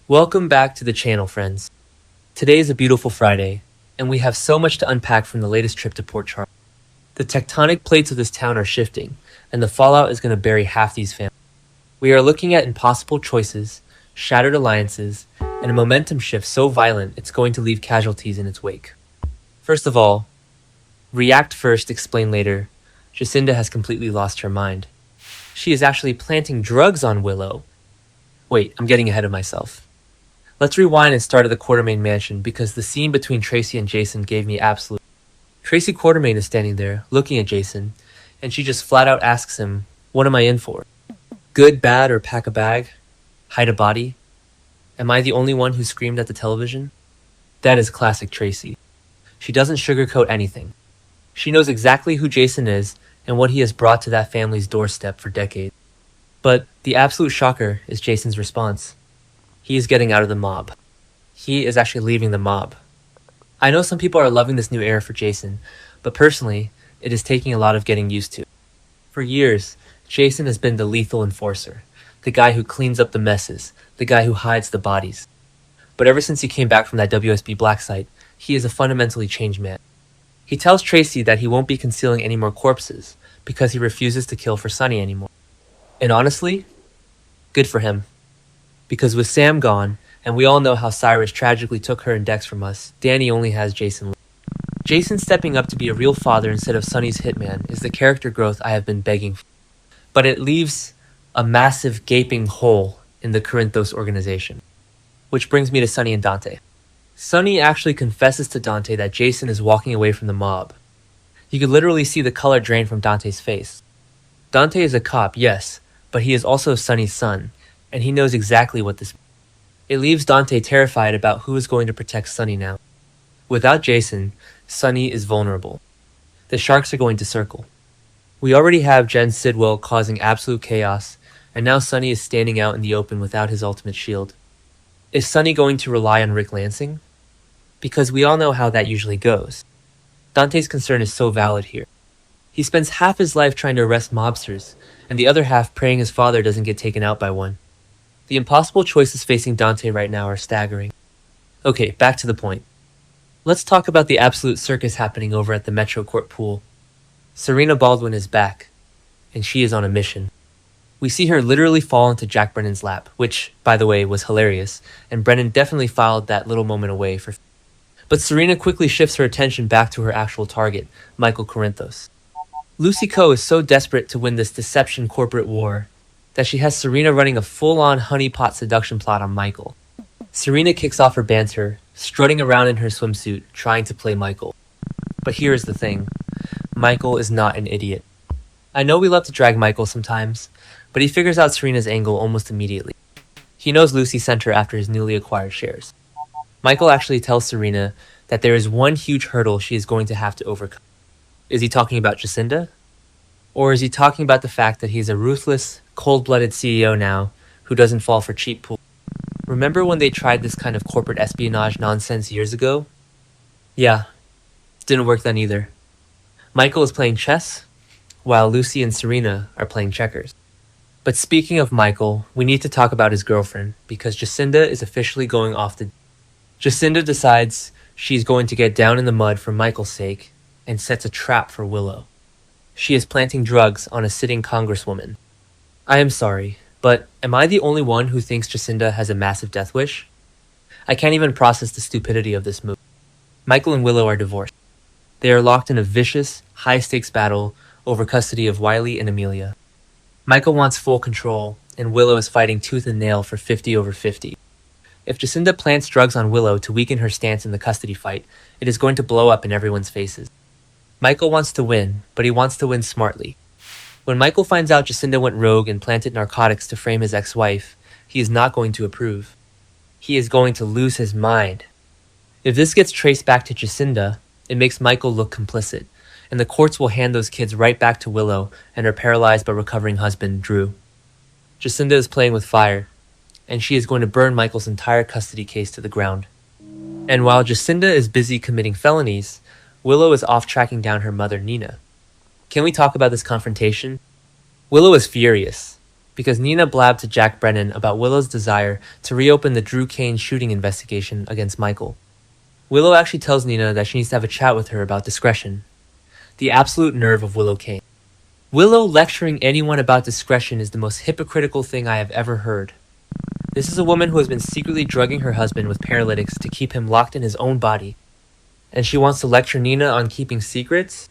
Welcome back to the channel, friends. Today is a beautiful Friday, and we have so much to unpack from the latest trip to Port Charles. The tectonic plates of this town are shifting, and the fallout is going to bury half these families. We are looking at impossible choices, shattered alliances, and a momentum shift so violent it's going to leave casualties in its wake. First of all, react first, explain later. Justinda has completely lost her mind. She is actually planting drugs on Willow. Wait, I'm getting ahead of myself. Let's rewind and start at the Quartermain mansion because the scene between Tracy and Jason gave me absolute. Tracy Quartermain is standing there, looking at Jason, and she just flat out asks him, "What am I in for? Good, bad, or pack a bag? Hide a body? Am I the only one who screamed at the television?" That is classic Tracy. She doesn't sugarcoat anything. She knows exactly who Jason is and what he has brought to that family's doorstep for decades. But the absolute shocker is Jason's response. He is getting out of the mob. He is actually leaving the mob. I know some people are loving this new era for Jason, but personally, it is taking a lot of getting used to. For years, Jason has been the lethal enforcer, the guy who cleans up the messes, the guy who hides the bodies. But ever since he came back from that WSB black site, he is a fundamentally changed man. He tells Tracy that he won't be concealing any more corpses because he refuses to kill for Sunny anymore. And honestly, good for him. Because with Sam gone, and we all know how Cyrus tragically took her and Dex from us, Danny only has Jason. Jason stepping up to be a real father instead of Sunny's hitman is the character growth I have been begging for. But it leaves a massive gaping hole in the Corinthos organization. Which brings me to Sunny and Dante. Sunny actually confesses to Dante that Jason is walking away from the mob. You could literally see the color drain from Dante's face. Dante is a cop, yes, but he is also Sunny's son, and he knows exactly what this means. It leaves Dante terrified about who is going to protect Sunny now. Without Jason, Sunny is vulnerable. The sharks are going to circle. We already have Jen Sidwell causing absolute chaos, and now Sunny is standing out in the open without his ultimate shield. Is Sunny going to rely on Rick Lansing? Because we all know how that usually goes. Dante's concern is so valid here. He spends half his life trying to arrest mobsters, and the other half praying his father doesn't get taken out by one. The impossible choices facing Dante right now are staggering. Okay, back to the point. Let's talk about the absolute circus happening over at the Metro Court pool. Serena Baldwin is back, and she is on a mission. We see her literally fall into Jack Brennan's lap, which, by the way, was hilarious, and Brennan definitely filed that little moment away for. But Serena quickly shifts her attention back to her actual target, Michael Corinthos. Lucy Coe is so desperate to win this deception corporate war that she has Serena running a full-on honeypot seduction plot on Michael. Serena kicks off her banter, strutting around in her swimsuit, trying to play Michael. But here is the thing. Michael is not an idiot. I know we love to drag Michael sometimes, but he figures out Serena's angle almost immediately. He knows Lucy sent her after his newly acquired shares. Michael actually tells Serena that there is one huge hurdle she is going to have to overcome. Is he talking about Justinda? Or is he talking about the fact that he's a ruthless, cold-blooded CEO now who doesn't fall for cheap pools? Remember when they tried this kind of corporate espionage nonsense years ago? Yeah, didn't work then either. Michael is playing chess, while Lucy and Serena are playing checkers. But speaking of Michael, we need to talk about his girlfriend, because Justinda is officially going off the... Justinda decides she's going to get down in the mud for Michael's sake, and sets a trap for Willow. She is planting drugs on a sitting congresswoman. I am sorry, but am I the only one who thinks Justinda has a massive death wish? I can't even process the stupidity of this move. Michael and Willow are divorced. They are locked in a vicious, high-stakes battle over custody of Wiley and Amelia. Michael wants full control, and Willow is fighting tooth and nail for 50 over 50. If Justinda plants drugs on Willow to weaken her stance in the custody fight, it is going to blow up in everyone's faces. Michael wants to win, but he wants to win smartly. When Michael finds out Justinda went rogue and planted narcotics to frame his ex-wife, he is not going to approve. He is going to lose his mind. If this gets traced back to Justinda, it makes Michael look complicit, and the courts will hand those kids right back to Willow and her paralyzed but recovering husband, Drew. Justinda is playing with fire, and she is going to burn Michael's entire custody case to the ground. And while Justinda is busy committing felonies, Willow is off tracking down her mother, Nina. Can we talk about this confrontation? Willow is furious, because Nina blabbed to Jack Brennan about Willow's desire to reopen the Drew Kane shooting investigation against Michael. Willow actually tells Nina that she needs to have a chat with her about discretion. The absolute nerve of Willow Kane. Willow lecturing anyone about discretion is the most hypocritical thing I have ever heard. This is a woman who has been secretly drugging her husband with paralytics to keep him locked in his own body. And she wants to lecture Nina on keeping secrets?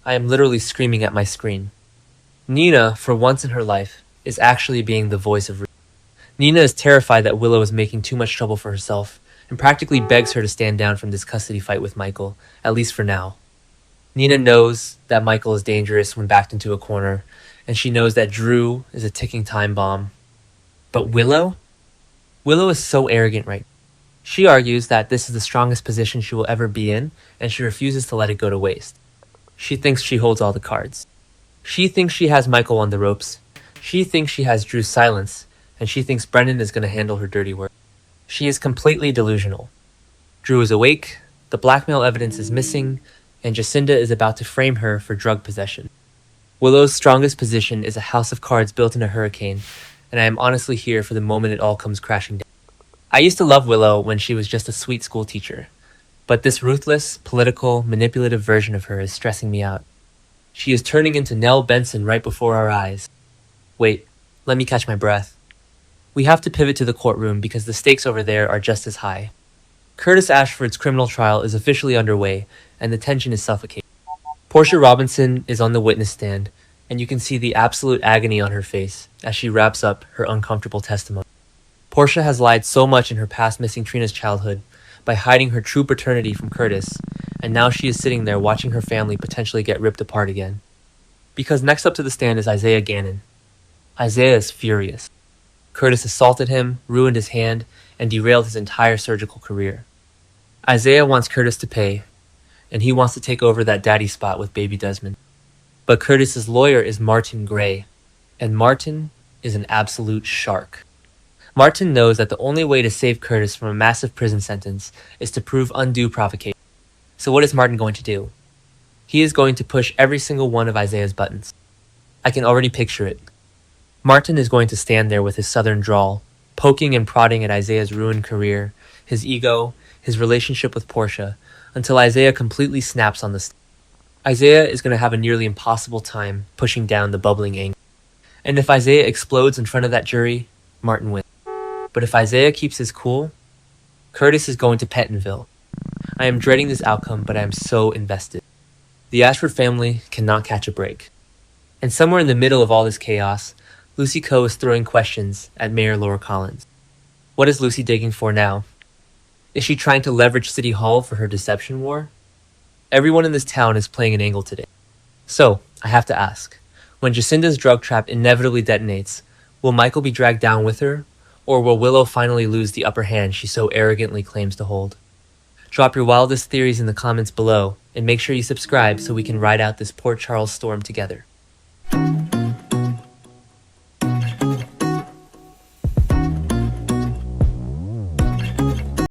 I am literally screaming at my screen. Nina, for once in her life, is actually being the voice of reason. Nina is terrified that Willow is making too much trouble for herself, and practically begs her to stand down from this custody fight with Michael, at least for now. Nina knows that Michael is dangerous when backed into a corner, and she knows that Drew is a ticking time bomb. But Willow? Willow is so arrogant right now. She argues that this is the strongest position she will ever be in, and she refuses to let it go to waste. She thinks she holds all the cards. She thinks she has Michael on the ropes. She thinks she has Drew's silence, and she thinks Brennan is going to handle her dirty work. She is completely delusional. Drew is awake, the blackmail evidence is missing, and Justinda is about to frame her for drug possession. Willow's strongest position is a house of cards built in a hurricane, and I am honestly here for the moment it all comes crashing down. I used to love Willow when she was just a sweet school teacher, but this ruthless, political, manipulative version of her is stressing me out. She is turning into Nell Benson right before our eyes. Wait, let me catch my breath. We have to pivot to the courtroom because the stakes over there are just as high. Curtis Ashford's criminal trial is officially underway, and the tension is suffocating. Portia Robinson is on the witness stand, and you can see the absolute agony on her face as she wraps up her uncomfortable testimony. Portia has lied so much in her past missing Trina's childhood by hiding her true paternity from Curtis, and now she is sitting there watching her family potentially get ripped apart again. Because next up to the stand is Isaiah Gannon. Isaiah is furious. Curtis assaulted him, ruined his hand, and derailed his entire surgical career. Isaiah wants Curtis to pay, and he wants to take over that daddy spot with baby Desmond. But Curtis's lawyer is Martin Gray, and Martin is an absolute shark. Martin knows that the only way to save Curtis from a massive prison sentence is to prove undue provocation. So what is Martin going to do? He is going to push every single one of Isaiah's buttons. I can already picture it. Martin is going to stand there with his southern drawl, poking and prodding at Isaiah's ruined career, his ego, his relationship with Portia, until Isaiah completely snaps on the stand. Isaiah is going to have a nearly impossible time pushing down the bubbling anger. And if Isaiah explodes in front of that jury, Martin wins. But if Isaiah keeps his cool, Curtis is going to Pentonville. I am dreading this outcome, but I am so invested. The Ashford family cannot catch a break. And somewhere in the middle of all this chaos, Lucy Coe is throwing questions at Mayor Laura Collins. What is Lucy digging for now? Is she trying to leverage City Hall for her deception war? Everyone in this town is playing an angle today. So, I have to ask, when Justinda's drug trap inevitably detonates, will Michael be dragged down with her? Or will Willow finally lose the upper hand she so arrogantly claims to hold? Drop your wildest theories in the comments below, and make sure you subscribe so we can ride out this Port Charles storm together.